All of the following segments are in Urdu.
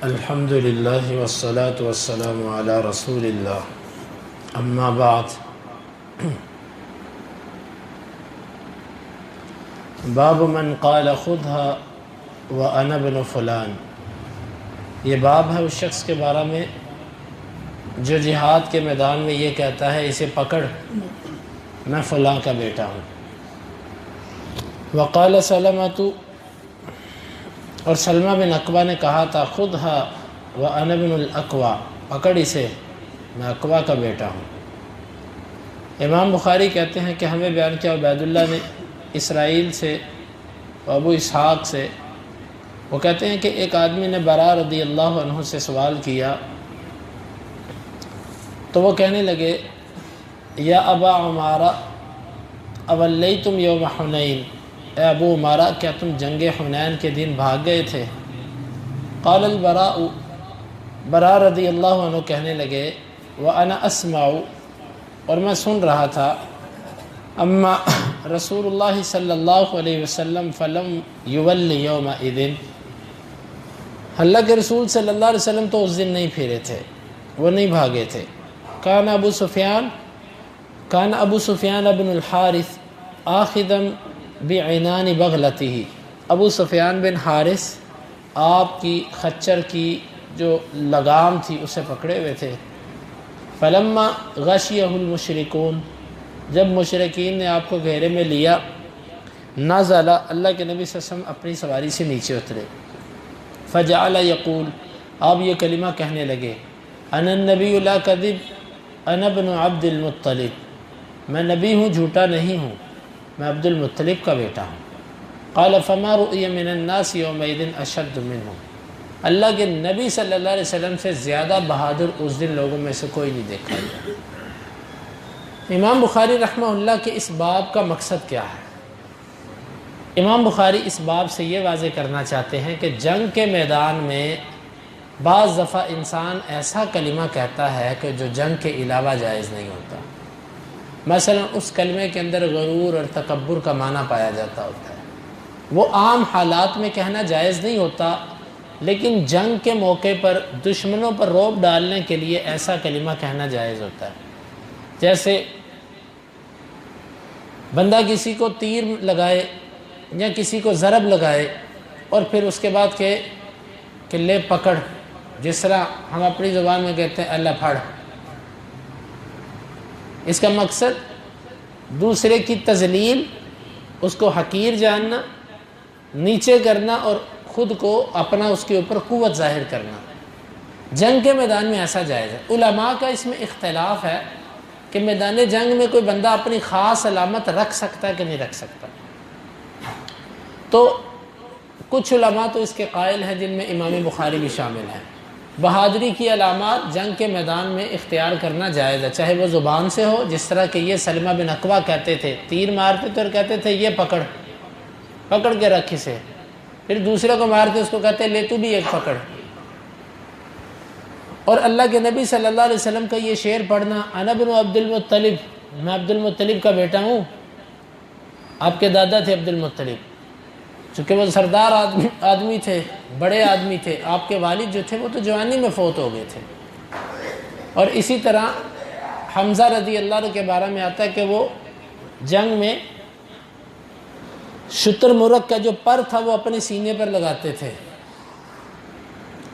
الحمد للہ والصلاة والسلام علی رسول اللہ اما بعد باب من قال خذها وانا ابن فلان، یہ باب ہے اس شخص کے بارے میں جو جہاد کے میدان میں یہ کہتا ہے اسے پکڑ میں فلاں کا بیٹا ہوں۔ وقال سلمۃ، اور سلمہ بن اکوع نے کہا تھا خذها وانا ابن الاکوع، پکڑ اسے میں اکوع کا بیٹا ہوں۔ امام بخاری کہتے ہیں کہ ہمیں بیان کیا عبید اللہ نے اسرائیل سے ابو اسحاق سے، وہ کہتے ہیں کہ ایک آدمی نے برا رضی اللہ عنہ سے سوال کیا تو وہ کہنے لگے یا ابا عمارہ اولیتم یوم حنین، اے ابو عمارہ کیا تم جنگ حنین کے دن بھاگ گئے تھے؟ قال البراء، برا رضی اللہ عنہ کہنے لگے وانا اسمع، اور میں سن رہا تھا، اما رسول اللہ صلی اللہ علیہ وسلم فلم یولی یومئذ، اللہ کے رسول صلی اللہ علیہ وسلم تو اس دن نہیں پھیرے تھے، وہ نہیں بھاگے تھے۔ کان ابو سفیان بن الحارث آخذا بعنان بغلتہ، ابو سفیان بن حارث آپ کی خچر کی جو لگام تھی اسے پکڑے ہوئے تھے۔ فلما غشیہ المشرکون، جب مشرکین نے آپ کو گھیرے میں لیا، نزل، اللہ کے نبی صلی اللہ علیہ وسلم اپنی سواری سے نیچے اترے، فجعل یقول، آپ یہ کلمہ کہنے لگے، انا النبی لا کذب انا ابن عبد المطلب، میں نبی ہوں جھوٹا نہیں ہوں، میں عبد المطلب کا بیٹا ہوں۔ قال فما رؤی من الناس یومئذ اشد منہ، اللہ کے نبی صلی اللہ علیہ وسلم سے زیادہ بہادر اس دن لوگوں میں سے کوئی نہیں دیکھا گیا۔ امام بخاری رحمہ اللہ کے اس باب کا مقصد کیا ہے؟ امام بخاری اس باب سے یہ واضح کرنا چاہتے ہیں کہ جنگ کے میدان میں بعض دفعہ انسان ایسا کلمہ کہتا ہے کہ جو جنگ کے علاوہ جائز نہیں ہوتا، مثلا اس کلمے کے اندر غرور اور تکبر کا معنی پایا جاتا ہوتا ہے، وہ عام حالات میں کہنا جائز نہیں ہوتا، لیکن جنگ کے موقع پر دشمنوں پر رعب ڈالنے کے لیے ایسا کلمہ کہنا جائز ہوتا ہے۔ جیسے بندہ کسی کو تیر لگائے یا کسی کو ضرب لگائے اور پھر اس کے بعد کہ لے پکڑ، جس طرح ہم اپنی زبان میں کہتے ہیں اللہ پھڑ، اس کا مقصد دوسرے کی تذلیل، اس کو حقیر جاننا، نیچے کرنا اور خود کو اپنا اس کے اوپر قوت ظاہر کرنا۔ جنگ کے میدان میں ایسا جائز ہے۔ علماء کا اس میں اختلاف ہے کہ میدان جنگ میں کوئی بندہ اپنی خاص علامت رکھ سکتا ہے کہ نہیں رکھ سکتا، تو کچھ علماء تو اس کے قائل ہیں جن میں امام بخاری بھی شامل ہیں، بہادری کی علامات جنگ کے میدان میں اختیار کرنا جائز ہے، چاہے وہ زبان سے ہو، جس طرح کہ یہ سلمہ بن اکوع کہتے تھے، تیر مارتے تھے اور کہتے تھے یہ پکڑ کے رکھ اسے، پھر دوسرے کو مارتے اس کو کہتے لے تو بھی ایک پکڑ۔ اور اللہ کے نبی صلی اللہ علیہ وسلم کا یہ شعر پڑھنا، انا ابن عبد المطلب، میں عبد المطلب کا بیٹا ہوں، آپ کے دادا تھے عبد المطلب، چونکہ وہ سردار آدمی تھے، بڑے آدمی تھے، آپ کے والد جو تھے وہ تو جوانی میں فوت ہو گئے تھے۔ اور اسی طرح حمزہ رضی اللہ عنہ کے بارے میں آتا ہے کہ وہ جنگ میں شتر مرغ کا جو پر تھا وہ اپنے سینے پر لگاتے تھے۔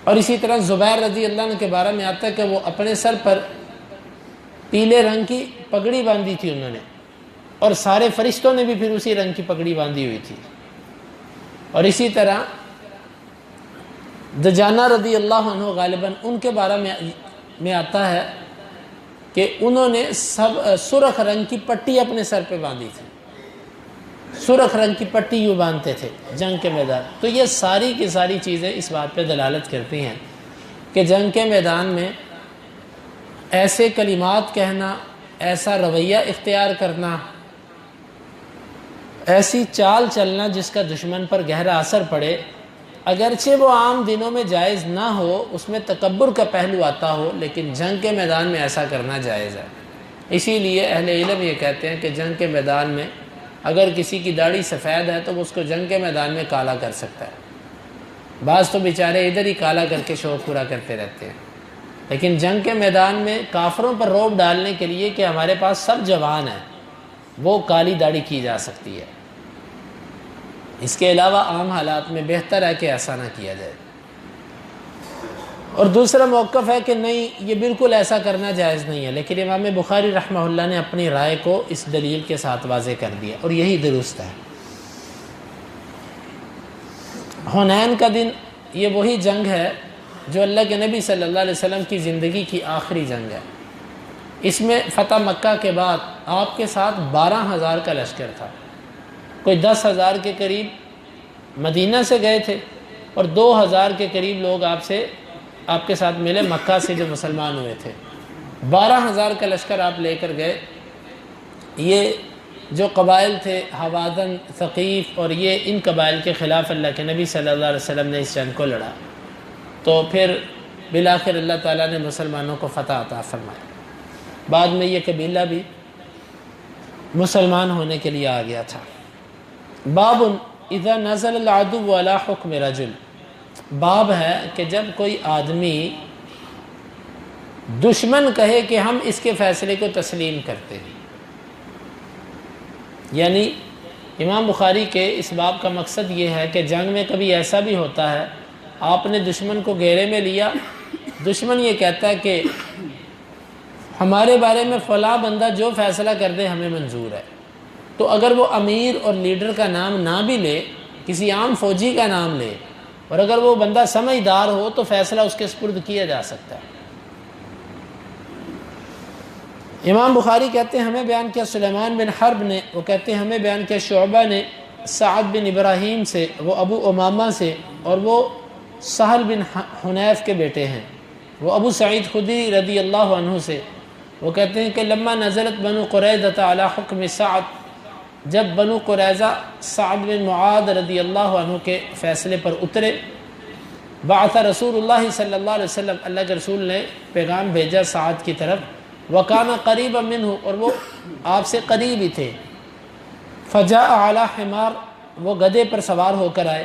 اور اسی طرح زبیر رضی اللہ عنہ کے بارے میں آتا ہے کہ وہ اپنے سر پر پیلے رنگ کی پگڑی باندھی تھی انہوں نے، اور سارے فرشتوں نے بھی پھر اسی رنگ کی پگڑی باندھی ہوئی تھی۔ اور اسی طرح دجانہ رضی اللہ عنہ غالباً ان کے بارے میں آتا ہے کہ انہوں نے سرخ رنگ کی پٹی اپنے سر پہ باندھی تھی، سرخ رنگ کی پٹی یوں باندھتے تھے جنگ کے میدان۔ تو یہ ساری کی ساری چیزیں اس بات پہ دلالت کرتی ہیں کہ جنگ کے میدان میں ایسے کلمات کہنا، ایسا رویہ اختیار کرنا، ایسی چال چلنا جس کا دشمن پر گہرا اثر پڑے، اگرچہ وہ عام دنوں میں جائز نہ ہو، اس میں تکبر کا پہلو آتا ہو، لیکن جنگ کے میدان میں ایسا کرنا جائز ہے۔ اسی لیے اہل علم یہ کہتے ہیں کہ جنگ کے میدان میں اگر کسی کی داڑھی سفید ہے تو وہ اس کو جنگ کے میدان میں کالا کر سکتا ہے، بعض تو بیچارے ادھر ہی کالا کر کے شوق پورا کرتے رہتے ہیں، لیکن جنگ کے میدان میں کافروں پر رعب ڈالنے کے لیے کہ ہمارے پاس سب جوان ہیں، وہ کالی داڑھی کی جا سکتی ہے۔ اس کے علاوہ عام حالات میں بہتر ہے کہ ایسا نہ کیا جائے۔ اور دوسرا موقف ہے کہ نہیں، یہ بالکل ایسا کرنا جائز نہیں ہے، لیکن امام بخاری رحمہ اللہ نے اپنی رائے کو اس دلیل کے ساتھ واضح کر دیا، اور یہی درست ہے۔ حنین کا دن یہ وہی جنگ ہے جو اللہ کے نبی صلی اللہ علیہ وسلم کی زندگی کی آخری جنگ ہے۔ اس میں فتح مکہ کے بعد آپ کے ساتھ 12,000 کا لشکر تھا، کوئی 10,000 کے قریب مدینہ سے گئے تھے، اور 2,000 کے قریب لوگ آپ کے ساتھ ملے مکہ سے جو مسلمان ہوئے تھے۔ 12,000 کا لشکر آپ لے کر گئے۔ یہ جو قبائل تھے حوازن، ثقیف، اور یہ ان قبائل کے خلاف اللہ کے نبی صلی اللہ علیہ وسلم نے اس جنگ کو لڑا، تو پھر بالآخر اللہ تعالیٰ نے مسلمانوں کو فتح عطا فرمایا۔ بعد میں یہ قبیلہ بھی مسلمان ہونے کے لیے آ گیا تھا۔ باب اذا نزل العدو علی حکم رجل، باب ہے کہ جب کوئی آدمی دشمن کہے کہ ہم اس کے فیصلے کو تسلیم کرتے ہیں، یعنی امام بخاری کے اس باب کا مقصد یہ ہے کہ جنگ میں کبھی ایسا بھی ہوتا ہے، آپ نے دشمن کو گھیرے میں لیا، دشمن یہ کہتا ہے کہ ہمارے بارے میں فلاں بندہ جو فیصلہ کر دے ہمیں منظور ہے، تو اگر وہ امیر اور لیڈر کا نام نہ بھی لے، کسی عام فوجی کا نام لے، اور اگر وہ بندہ سمجھدار ہو تو فیصلہ اس کے سپرد کیا جا سکتا ہے۔ امام بخاری کہتے ہیں ہمیں بیان کیا سلیمان بن حرب نے، وہ کہتے ہیں ہمیں بیان کیا شعبہ نے سعد بن ابراہیم سے، وہ ابو امامہ سے، اور وہ سہل بن حنیف کے بیٹے ہیں، وہ ابو سعید خدری رضی اللہ عنہ سے، وہ کہتے ہیں کہ لما نزلت بنو قریظہ علی حکم سعد، جب بنو قریظہ سعد بن معاذ رضی اللہ عنہ کے فیصلے پر اترے، بعث رسول اللہ صلی اللہ علیہ وسلم، اللہ کے رسول نے پیغام بھیجا سعد کی طرف، وکان قریبا منہ، اور وہ آپ سے قریب ہی تھے، فجاء علی حمار، وہ گدھے پر سوار ہو کر آئے،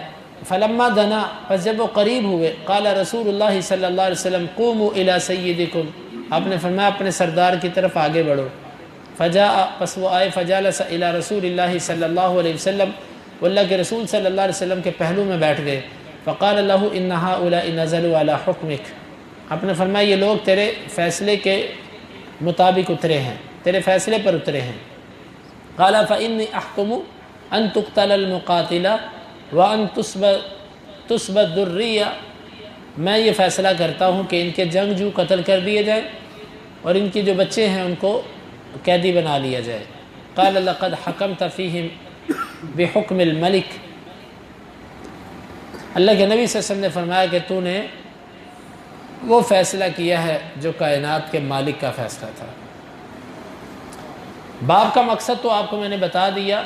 فلما دنا، پس جب وہ قریب ہوئے، قال رسول اللہ صلی اللہ علیہ وسلم قوموا الی سیدکم، آپ نے فرمایا اپنے سردار کی طرف آگے بڑھو، فجاء، پس وہ آئے، فجالس الی رسول اللہ صلی اللہ علیہ وسلم، وہ اللہ کے رسول صلی اللہ علیہ وسلم کے پہلو میں بیٹھ گئے، فقال له ان هؤلاء نزلوا علی حکمک، آپ نے فرمایا یہ لوگ تیرے فیصلے کے مطابق اترے ہیں، تیرے فیصلے پر اترے ہیں، قال فإني أحكم أن تقتل المقاتلة وأن تسب الذرية، میں یہ فیصلہ کرتا ہوں کہ ان کے جنگجو قتل کر دیے جائیں اور ان کے جو بچے ہیں ان کو قیدی بنا لیا جائے۔ قال لقد حكمت فيهم بحكم الملك، اللہ کے نبی صلی اللہ علیہ وسلم نے فرمایا کہ تو نے وہ فیصلہ کیا ہے جو کائنات کے مالک کا فیصلہ تھا۔ باب کا مقصد تو آپ کو میں نے بتا دیا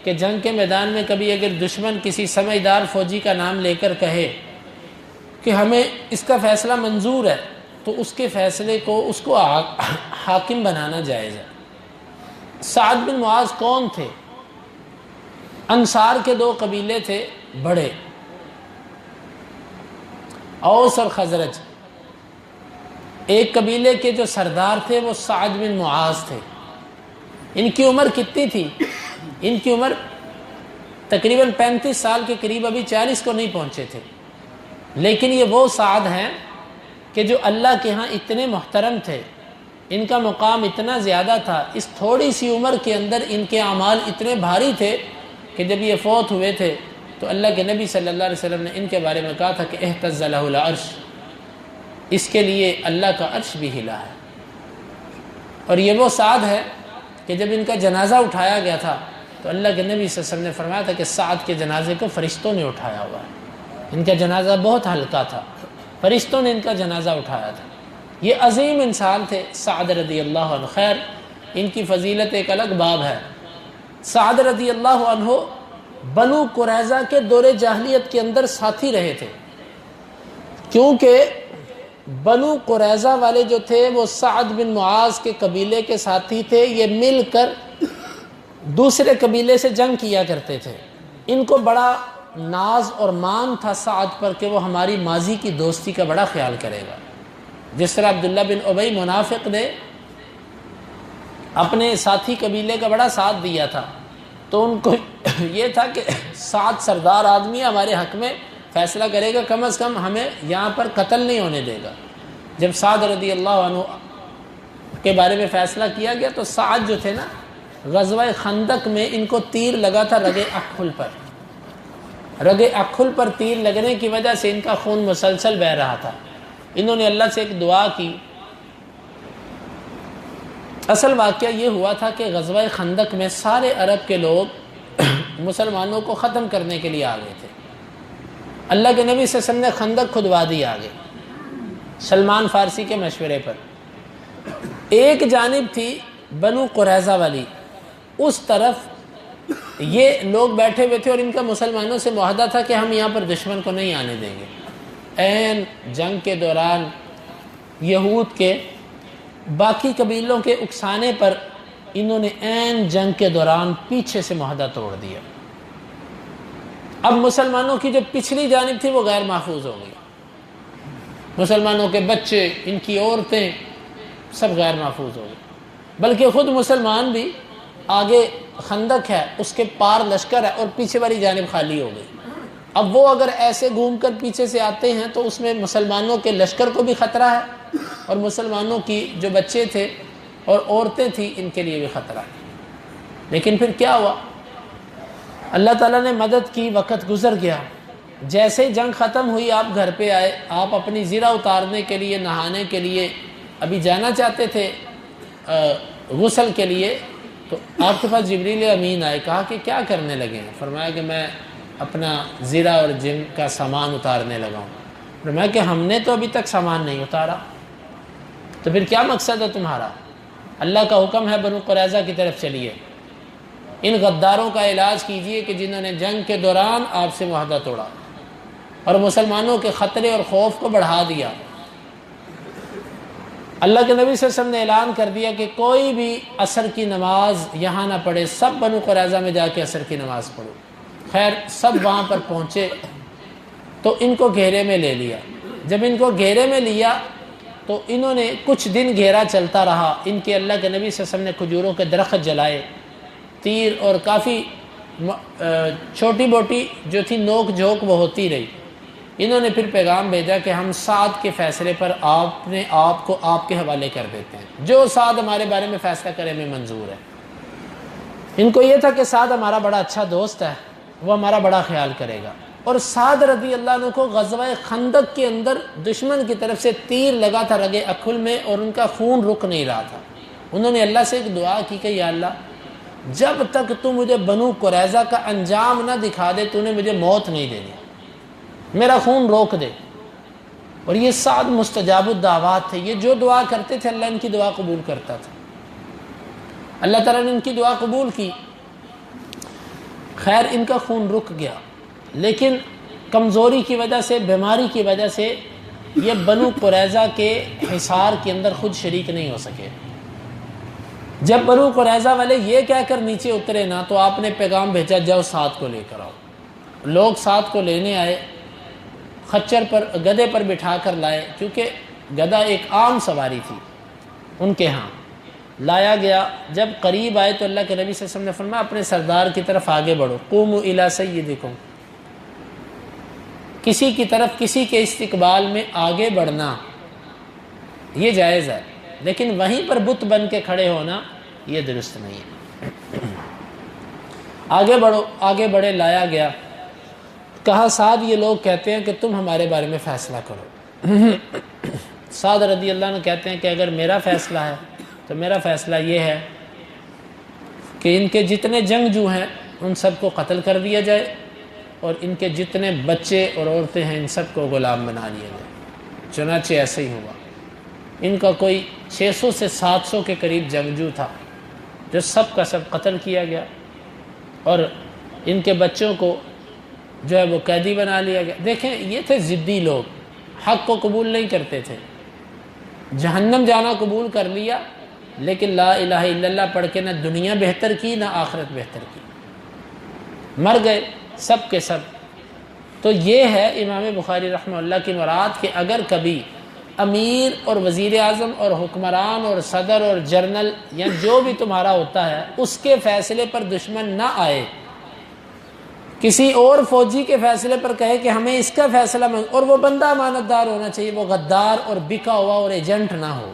کہ جنگ کے میدان میں کبھی اگر دشمن کسی سمجھدار فوجی کا نام لے کر کہے کہ ہمیں اس کا فیصلہ منظور ہے، تو اس کے فیصلے کو اس کو حاکم بنانا جائز ہے۔ سعد بن معاذ کون تھے؟ انصار کے دو قبیلے تھے بڑے، اوس اور خزرج۔ ایک قبیلے کے جو سردار تھے وہ سعد بن معاذ تھے۔ ان کی عمر کتنی تھی؟ ان کی عمر تقریباً 35 سال کے قریب، ابھی 40 کو نہیں پہنچے تھے، لیکن یہ وہ سعد ہیں کہ جو اللہ کے ہاں اتنے محترم تھے، ان کا مقام اتنا زیادہ تھا، اس تھوڑی سی عمر کے اندر ان کے اعمال اتنے بھاری تھے کہ جب یہ فوت ہوئے تھے تو اللہ کے نبی صلی اللہ علیہ وسلم نے ان کے بارے میں کہا تھا کہ اہتز لہ العرش، اس کے لیے اللہ کا عرش بھی ہلا ہے۔ اور یہ وہ سعد ہے کہ جب ان کا جنازہ اٹھایا گیا تھا تو اللہ کے نبی صلی اللہ علیہ وسلم نے فرمایا تھا کہ سعد کے جنازے کو فرشتوں نے اٹھایا ہوا ہے، ان کا جنازہ بہت ہلکا تھا، فرشتوں نے ان کا جنازہ اٹھایا تھا۔ یہ عظیم انسان تھے سعد رضی اللہ عنہ۔ خیر، ان کی فضیلت ایک الگ باب ہے۔ سعد رضی اللہ عنہ بنو قریظہ کے دور جاہلیت کے اندر ساتھی رہے تھے، کیونکہ بنو قریظہ والے جو تھے وہ سعد بن معاذ کے قبیلے کے ساتھی تھے، یہ مل کر دوسرے قبیلے سے جنگ کیا کرتے تھے، ان کو بڑا ناز اور مان تھا سعد پر کہ وہ ہماری ماضی کی دوستی کا بڑا خیال کرے گا. جس طرح عبداللہ بن ابی منافق نے اپنے ساتھی قبیلے کا بڑا ساتھ دیا تھا، تو ان کو یہ تھا کہ سعد سردار آدمی ہمارے حق میں فیصلہ کرے گا، کم از کم ہمیں یہاں پر قتل نہیں ہونے دے گا. جب سعد رضی اللہ عنہ کے بارے میں فیصلہ کیا گیا تو سعد جو تھے نا، غزوہ خندق میں ان کو تیر لگا تھا رگ اکھل پر. رگ اکھل پر تیر لگنے کی وجہ سے ان کا خون مسلسل بہہ رہا تھا. انہوں نے اللہ سے ایک دعا کی. اصل واقعہ یہ ہوا تھا کہ غزوہ خندق میں سارے عرب کے لوگ مسلمانوں کو ختم کرنے کے لیے آ گئے تھے. اللہ کے نبی صلی اللہ علیہ وسلم نے خندق کھدوا دی آگے سلمان فارسی کے مشورے پر. ایک جانب تھی بنو قریظہ والی، اس طرف یہ لوگ بیٹھے ہوئے تھے اور ان کا مسلمانوں سے معاہدہ تھا کہ ہم یہاں پر دشمن کو نہیں آنے دیں گے. عین جنگ کے دوران یہود کے باقی قبیلوں کے اکسانے پر انہوں نے عین جنگ کے دوران پیچھے سے معاہدہ توڑ دیا. اب مسلمانوں کی جو پچھلی جانب تھی وہ غیر محفوظ ہو گئی. مسلمانوں کے بچے، ان کی عورتیں سب غیر محفوظ ہو گئے. بلکہ خود مسلمان بھی، آگے خندق ہے، اس کے پار لشکر ہے اور پیچھے والی جانب خالی ہو گئی. اب وہ اگر ایسے گھوم کر پیچھے سے آتے ہیں تو اس میں مسلمانوں کے لشکر کو بھی خطرہ ہے اور مسلمانوں کی جو بچے تھے اور عورتیں تھیں ان کے لیے بھی خطرہ ہے. لیکن پھر کیا ہوا؟ اللہ تعالیٰ نے مدد کی، وقت گزر گیا. جیسے جنگ ختم ہوئی آپ گھر پہ آئے، آپ اپنی زرہ اتارنے کے لیے، نہانے کے لیے ابھی جانا چاہتے تھے غسل کے لیے، تو آپ کے پاس جبریل امین آئے. کہا کہ کیا کرنے لگے ہیں؟ فرمایا کہ میں اپنا زرہ اور جن کا سامان اتارنے لگا ہوں. فرمایا کہ ہم نے تو ابھی تک سامان نہیں اتارا. تو پھر کیا مقصد ہے تمہارا؟ اللہ کا حکم ہے بنو قریظہ کی طرف چلیے، ان غداروں کا علاج کیجئے کہ جنہوں نے جنگ کے دوران آپ سے معاہدہ توڑا اور مسلمانوں کے خطرے اور خوف کو بڑھا دیا. اللہ کے نبی صلی اللہ علیہ وسلم نے اعلان کر دیا کہ کوئی بھی عصر کی نماز یہاں نہ پڑھے، سب بنو قریظہ میں جا کے عصر کی نماز پڑھو. خیر سب وہاں پر پہنچے تو ان کو گھیرے میں لے لیا. جب ان کو گھیرے میں لیا تو انہوں نے کچھ دن گھیرا چلتا رہا. ان کے اللہ کے نبی صلی اللہ علیہ وسلم نے کھجوروں کے درخت جلائے، تیر اور کافی چھوٹی موٹی جو تھی نوک جھوک وہ ہوتی رہی. انہوں نے پھر پیغام بھیجا کہ ہم سعد کے فیصلے پر آپ کو آپ کے حوالے کر دیتے ہیں، جو سعد ہمارے بارے میں فیصلہ کرے ہمیں منظور ہے. ان کو یہ تھا کہ سعد ہمارا بڑا اچھا دوست ہے، وہ ہمارا بڑا خیال کرے گا. اور سعد رضی اللہ عنہ کو غزوہ خندق کے اندر دشمن کی طرف سے تیر لگا تھا رگے اکھل میں اور ان کا خون رک نہیں رہا تھا. انہوں نے اللہ سے ایک دعا کی کہ یا اللہ، جب تک تو مجھے بنو قریظہ کا انجام نہ دکھا دے تو نے مجھے موت نہیں دینی، میرا خون روک دے. اور یہ سعد مستجاب الدعوات تھے، یہ جو دعا کرتے تھے اللہ ان کی دعا قبول کرتا تھا. اللہ تعالیٰ نے ان کی دعا قبول کی. خیر ان کا خون رک گیا، لیکن کمزوری کی وجہ سے، بیماری کی وجہ سے یہ بنو قریظہ کے حصار کے اندر خود شریک نہیں ہو سکے. جب بنو قریظہ والے یہ کہہ کر نیچے اترے نا تو آپ نے پیغام بھیجا جاؤ سعد کو لے کر آؤ. لوگ سعد کو لینے آئے، خچر پر گدھے پر بٹھا کر لائے، کیونکہ گدھا ایک عام سواری تھی ان کے ہاں. لایا گیا. جب قریب آئے تو اللہ کے نبی صلی اللہ علیہ وسلم نے فرمایا اپنے سردار کی طرف آگے بڑھو. قوموا الی سیدکم، کسی کی طرف کسی کے استقبال میں آگے بڑھنا یہ جائز ہے، لیکن وہیں پر بت بن کے کھڑے ہونا یہ درست نہیں ہے. آگے بڑھو. آگے بڑھے، لایا گیا. کہا سعد یہ لوگ کہتے ہیں کہ تم ہمارے بارے میں فیصلہ کرو. سعد رضی اللہ عنہ کہتے ہیں کہ اگر میرا فیصلہ ہے تو میرا فیصلہ یہ ہے کہ ان کے جتنے جنگجو ہیں ان سب کو قتل کر دیا جائے اور ان کے جتنے بچے اور عورتیں ہیں ان سب کو غلام بنا لیا جائے. چنانچہ ایسے ہی ہوا. ان کا کوئی 600 سے 700 کے قریب جنگجو تھا جو سب کا سب قتل کیا گیا اور ان کے بچوں کو جو ہے وہ قیدی بنا لیا گیا. دیکھیں یہ تھے ضدی لوگ، حق کو قبول نہیں کرتے تھے. جہنم جانا قبول کر لیا لیکن لا الہ الا اللہ پڑھ کے نہ دنیا بہتر کی نہ آخرت بہتر کی. مر گئے سب کے سب. تو یہ ہے امام بخاری رحمہ اللہ کی مراد کہ اگر کبھی امیر اور وزیر اعظم اور حکمران اور صدر اور جنرل یا جو بھی تمہارا ہوتا ہے اس کے فیصلے پر دشمن نہ آئے، کسی اور فوجی کے فیصلے پر کہے کہ ہمیں اس کا فیصلہ اور وہ بندہ امانت دار ہونا چاہیے، وہ غدار اور بکا ہوا اور ایجنٹ نہ ہو،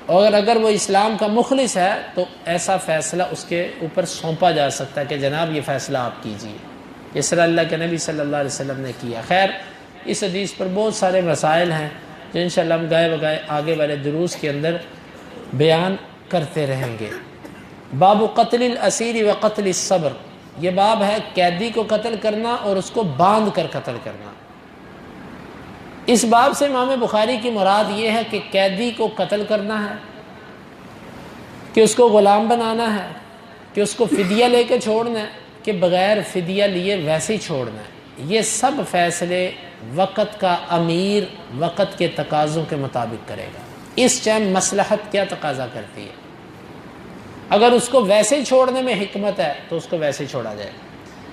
اور اگر وہ اسلام کا مخلص ہے تو ایسا فیصلہ اس کے اوپر سونپا جا سکتا ہے کہ جناب یہ فیصلہ آپ کیجیے، جس طرح اللہ کے نبی صلی اللہ علیہ وسلم نے کیا۔ خیر اس حدیث پر بہت سارے مسائل ہیں جو انشاءاللہ ہم گائے بگائے آگے والے دروس کے اندر بیان کرتے رہیں گے۔ باب قتل الاسیر و قتل الصبر، یہ باب ہے قیدی کو قتل کرنا اور اس کو باندھ کر قتل کرنا۔ اس باب سے امام بخاری کی مراد یہ ہے کہ قیدی کو قتل کرنا ہے، کہ اس کو غلام بنانا ہے، کہ اس کو فدیہ لے کے چھوڑنا ہے، کہ بغیر فدیہ لیے ویسے ہی چھوڑنا ہے۔ یہ سب فیصلے وقت کا امیر وقت کے تقاضوں کے مطابق کرے گا۔ اس ٹائم مصلحت کیا تقاضا کرتی ہے، اگر اس کو ویسے ہی چھوڑنے میں حکمت ہے تو اس کو ویسے ہی چھوڑا جائے،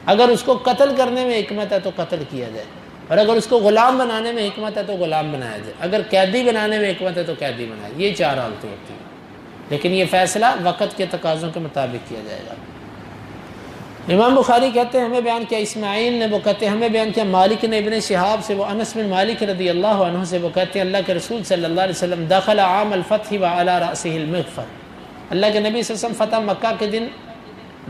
اگر اس کو قتل کرنے میں حکمت ہے تو قتل کیا جائے، اور اگر اس کو غلام بنانے میں حکمت ہے تو غلام بنایا جائے، اگر قیدی بنانے میں حکمت ہے تو قیدی بنایا جائے۔ یہ چار حالتیں ہوتی ہیں، لیکن یہ فیصلہ وقت کے تقاضوں کے مطابق کیا جائے گا۔ امام بخاری کہتے ہیں ہمیں بیان کیا اسماعیل نے، وہ کہتے ہیں ہمیں بیان کیا مالک نے ابن شہاب سے، وہ انس بن مالک رضی اللہ عنہ سے، وہ کہتے ہیں اللہ کے رسول صلی اللہ علیہ وسلم دخل عام الفتح وعلی رأسہ المغفر، اللہ کے نبی صلی اللہ علیہ وسلم فتح مکہ کے دن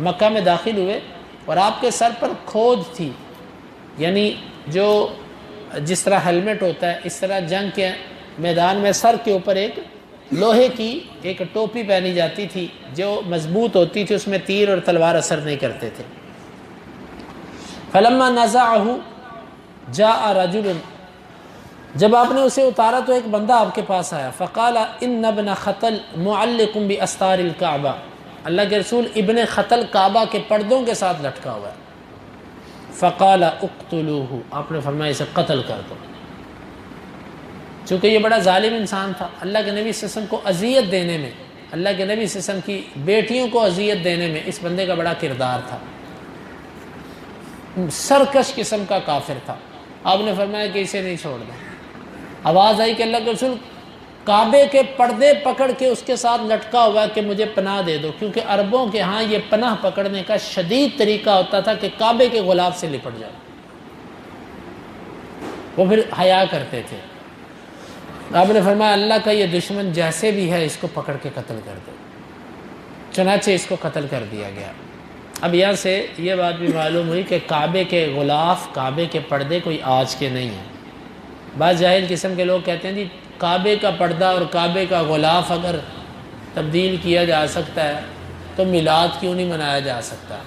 مکہ میں داخل ہوئے اور آپ کے سر پر کھوج تھی، یعنی جو جس طرح ہیلمٹ ہوتا ہے اس طرح جنگ کے میدان میں سر کے اوپر ایک لوہے کی ایک ٹوپی پہنی جاتی تھی جو مضبوط ہوتی تھی، اس میں تیر اور تلوار اثر نہیں کرتے تھے۔ فلما نزعه جاء رجل، جب آپ نے اسے اتارا تو ایک بندہ آپ کے پاس آیا، فقال ان ابن خطل معلق باستار الکعبہ، اللہ کے رسول ابن خطل کعبہ کے پردوں کے ساتھ لٹکا ہوا ہے۔ فقال اقتلوه، آپ نے فرمایا اسے قتل کر دو، چونکہ یہ بڑا ظالم انسان تھا، اللہ کے نبی صلی اللہ علیہ وسلم کو اذیت دینے میں، اللہ کے نبی صلی اللہ علیہ وسلم کی بیٹیوں کو اذیت دینے میں اس بندے کا بڑا کردار تھا، سرکش قسم کا کافر تھا۔ آپ نے فرمایا کہ اسے نہیں چھوڑنا۔ آواز آئی کہ اللہ کے رسول کعبے کے پردے پکڑ کے اس کے ساتھ لٹکا ہوا کہ مجھے پناہ دے دو، کیونکہ عربوں کے ہاں یہ پناہ پکڑنے کا شدید طریقہ ہوتا تھا کہ کعبے کے غلاف سے لپٹ جاؤ، وہ پھر حیا کرتے تھے۔ آپ نے فرمایا اللہ کا یہ دشمن جیسے بھی ہے اس کو پکڑ کے قتل کر دو، چنانچہ اس کو قتل کر دیا گیا۔ اب یہاں سے یہ بات بھی معلوم ہوئی کہ کعبے کے غلاف، کعبے کے پردے کوئی آج کے نہیں ہیں۔ بعض جاہل قسم کے لوگ کہتے ہیں جی کعبے کا پردہ اور کعبے کا غلاف اگر تبدیل کیا جا سکتا ہے تو میلاد کیوں نہیں منایا جا سکتا؟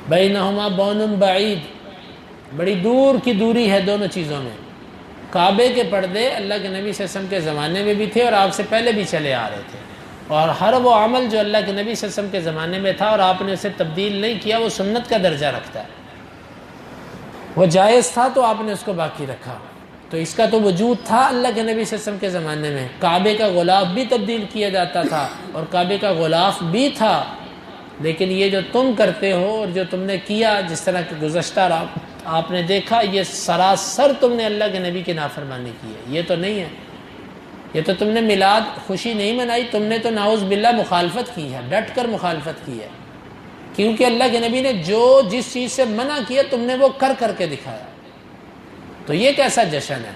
بینہما بون بعید، بڑی دور کی دوری ہے دونوں چیزوں میں۔ کعبے کے پردے اللہ کے نبی صلی اللہ علیہ وسلم کے زمانے میں بھی تھے اور آپ سے پہلے بھی چلے آ رہے تھے، اور ہر وہ عمل جو اللہ کے نبی صلی اللہ علیہ وسلم کے زمانے میں تھا اور آپ نے اسے تبدیل نہیں کیا وہ سنت کا درجہ رکھتا ہے، وہ جائز تھا تو آپ نے اس کو باقی رکھا، تو اس کا تو وجود تھا اللہ کے نبی صلی اللہ علیہ وسلم کے زمانے میں۔ کعبے کا غلاف بھی تبدیل کیا جاتا تھا اور کعبے کا غلاف بھی تھا، لیکن یہ جو تم کرتے ہو اور جو تم نے کیا، جس طرح کہ گزشتہ آپ نے دیکھا، یہ سراسر تم نے اللہ کے نبی کی نافرمانی کی ہے، یہ تو نہیں ہے۔ یہ تو تم نے میلاد خوشی نہیں منائی، تم نے تو نعوذ باللہ مخالفت کی ہے، ڈٹ کر مخالفت کی ہے، کیونکہ اللہ کے نبی نے جو جس چیز سے منع کیا تم نے وہ کر کر کے دکھایا، تو یہ کیسا جشن ہے؟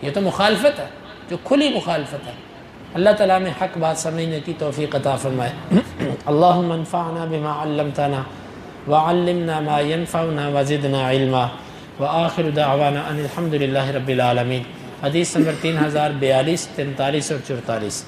یہ تو مخالفت ہے، جو کھلی مخالفت ہے۔ اللہ تعالیٰ میں حق بات سمجھنے کی توفیق عطا فرمائے۔ اللہم انفعنا بما علمتنا وعلمنا ما ينفعنا وزدنا علما وآخر دعوانا ان الحمد للہ رب العالمین۔ حدیث نمبر 3042، 43 اور 44۔